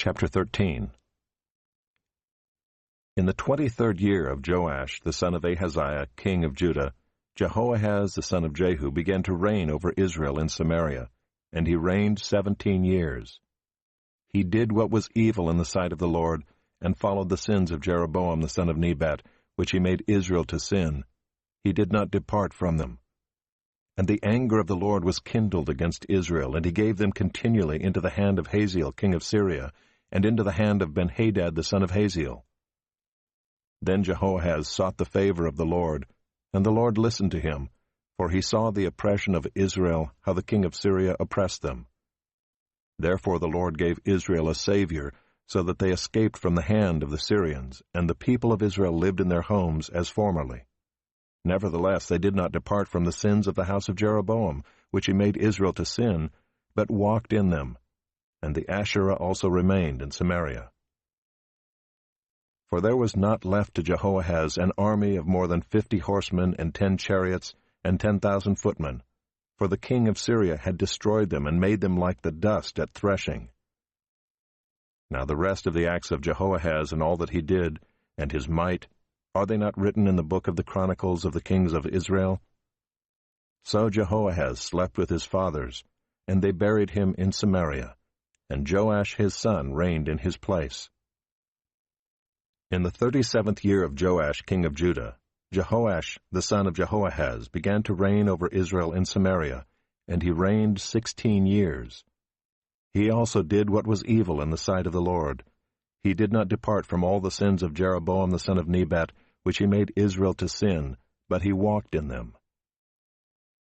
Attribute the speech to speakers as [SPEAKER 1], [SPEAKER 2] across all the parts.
[SPEAKER 1] Chapter 13. In the 23rd year of Joash, the son of Ahaziah, king of Judah, Jehoahaz the son of Jehu began to reign over Israel in Samaria, and he reigned 17 years. He did what was evil in the sight of the Lord, and followed the sins of Jeroboam the son of Nebat, which he made Israel to sin. He did not depart from them. And the anger of the Lord was kindled against Israel, and he gave them continually into the hand of Hazael king of Syria, and into the hand of Benhadad the son of Hazael. Then Jehoahaz sought the favor of the Lord, and the Lord listened to him, for he saw the oppression of Israel, how the king of Syria oppressed them. Therefore the Lord gave Israel a Savior, so that they escaped from the hand of the Syrians, and the people of Israel lived in their homes as formerly. Nevertheless they did not depart from the sins of the house of Jeroboam, which he made Israel to sin, but walked in them. And the Asherah also remained in Samaria. For there was not left to Jehoahaz an army of more than 50 horsemen and 10 chariots and 10,000 footmen, for the king of Syria had destroyed them and made them like the dust at threshing. Now the rest of the acts of Jehoahaz and all that he did, and his might, are they not written in the book of the Chronicles of the kings of Israel? So Jehoahaz slept with his fathers, and they buried him in Samaria, and Joash his son reigned in his place. In the 37th year of Joash king of Judah, Jehoash the son of Jehoahaz began to reign over Israel in Samaria, and he reigned 16 years. He also did what was evil in the sight of the Lord. He did not depart from all the sins of Jeroboam the son of Nebat, which he made Israel to sin, but he walked in them.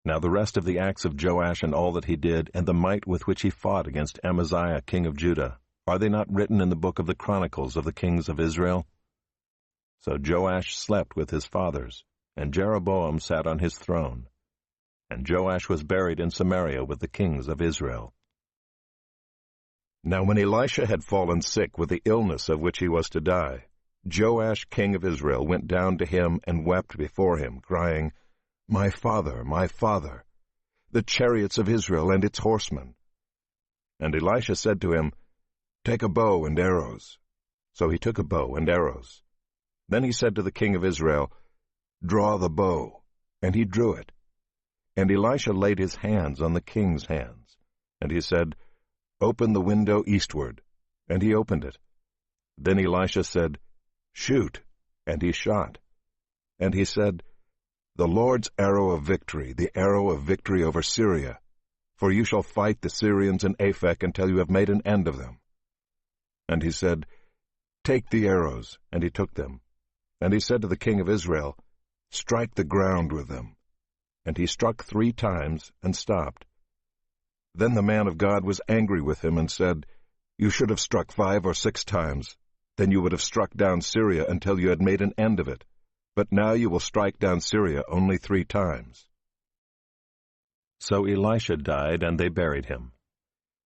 [SPEAKER 1] Now the rest of the acts of Joash and all that he did, and the might with which he fought against Amaziah king of Judah, are they not written in the book of the Chronicles of the kings of Israel? So Joash slept with his fathers, and Jeroboam sat on his throne. And Joash was buried in Samaria with the kings of Israel. Now when Elisha had fallen sick with the illness of which he was to die, Joash king of Israel went down to him and wept before him, crying, my father, the chariots of Israel and its horsemen. And Elisha said to him, take a bow and arrows. So he took a bow and arrows. Then he said to the king of Israel, draw the bow. And he drew it. And Elisha laid his hands on the king's hands. And he said, open the window eastward. And he opened it. Then Elisha said, shoot. And he shot. And he said, the Lord's arrow of victory, the arrow of victory over Syria. For you shall fight the Syrians in Aphek until you have made an end of them. And he said, take the arrows. And he took them. And he said to the king of Israel, strike the ground with them. And he struck 3 times and stopped. Then the man of God was angry with him and said, you should have struck 5 or 6 times. Then you would have struck down Syria until you had made an end of it. But now you will strike down Syria only 3 times. So Elisha died, and they buried him.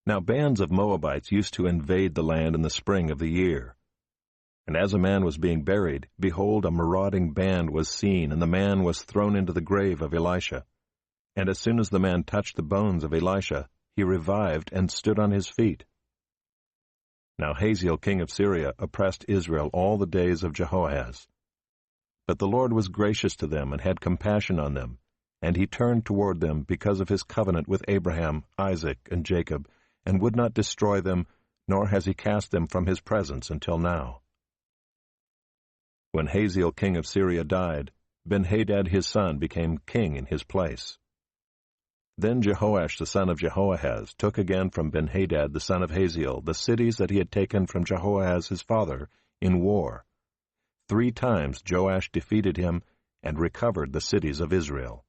[SPEAKER 1] Now bands of Moabites used to invade the land in the spring of the year. And as a man was being buried, behold, a marauding band was seen, and the man was thrown into the grave of Elisha. And as soon as the man touched the bones of Elisha, he revived and stood on his feet. Now Hazael king of Syria oppressed Israel all the days of Jehoahaz. But the Lord was gracious to them and had compassion on them, and he turned toward them because of his covenant with Abraham, Isaac, and Jacob, and would not destroy them, nor has he cast them from his presence until now. When Hazael king of Syria died, Benhadad his son became king in his place. Then Jehoash the son of Jehoahaz took again from Benhadad the son of Hazael the cities that he had taken from Jehoahaz his father in war. 3 times Joash defeated him and recovered the cities of Israel.